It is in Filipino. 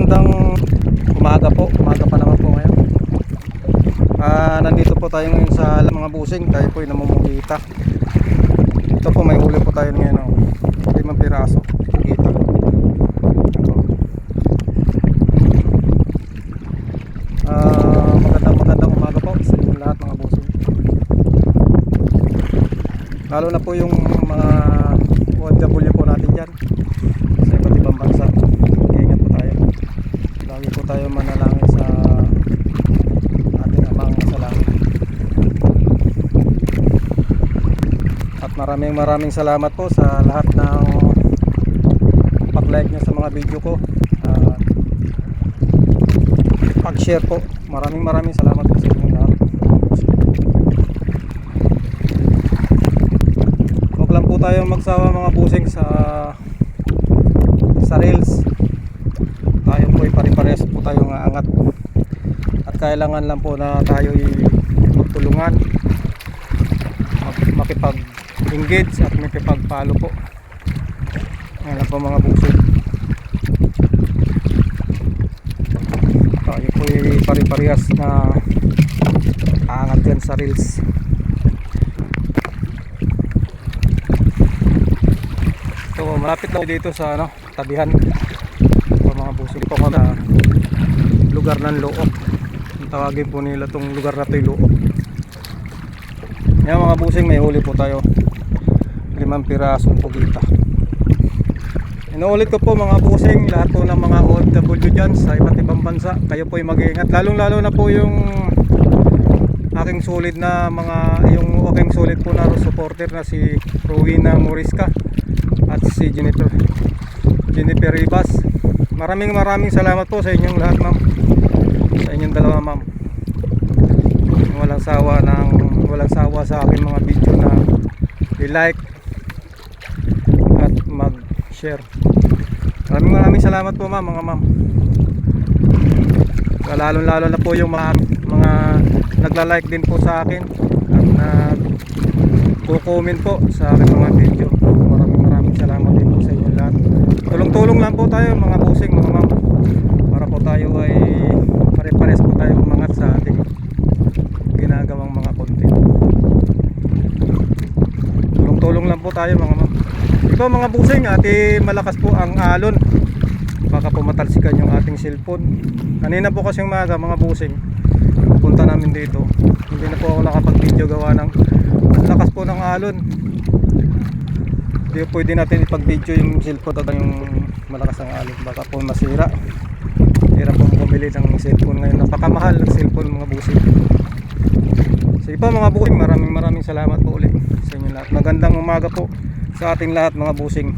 Magandang umaga po. Umaga pa naman po ngayon. Nandito po tayo ngayon sa mga busing. Tayo po ay namumugita. Ito po, may huli po tayo ngayon, 5 piraso pugita. Magandang umaga po sa inyong lahat mga busing. Lalo na po yung mga OFW po natin dyan sa iba't ibang bansa. Ingat po tayo. Lagi po tayo manalangin sa ating amang sa langit. At maraming salamat po sa lahat ng pag-like nyo sa mga video ko, pag-share po. Maraming salamat po sa inyong lahat. Huwag lang po tayo magsawa mga busing sa reels. Tayo po ay pare-pares po tayong angat. At kailangan lang po na tayo ay magtulungan, makipag-engage at makipag-follow po. Yan lang po mga busing. Tayo po ay pare-parehas na angat yan sa reels. So malapit lang dito sa tabihan po mga busing po sa lugar ng Look. Tawagin po nila tong lugar na ito Look. Yan mga busing, may huli po tayo 5 pirasong pugita. Inuulit ko po mga busing, lahat po ng mga OFW dyan sa iba't ibang bansa, kayo po ay mag-iingat, lalo na po yung aking sulit na aking sulit po na supporter na si Rowena Morisca at si Jennifer Ribas. Maraming salamat po sa inyong lahat, ma'am. Sa inyong dalawa, ma'am. Walang sawa sa aking mga video na i-like at mag-share. Maraming salamat po, ma'am, mga ma'am. Lalo na po yung mga nagla-like din po sa akin at nagko-comment po sa aking mga video. Maraming salamat din po sa inyo lahat. Tulong-tulong lang po tayo mga busing, mga ma'am, para po tayo ay pare-pares po tayo umangat sa ating ginagawang mga content. Tulong-tulong lang po tayo mga ma'am. Ito mga busing, malakas po ang alon, baka po matalsikan yung ating cellphone. Kanina po kasing mga busing, punta namin dito, hindi na po ako nakapag-video gawa ng lakas po ng alon. Hindi pwede natin ipag-video yung cellphone at yung malakas ang alon, baka po masira. Hirap po bumili ng cellphone ngayon, napakamahal ng cellphone mga busing. Sige po mga busing, maraming salamat po ulit sa inyo lahat. Magandang umaga po sa ating lahat mga busing.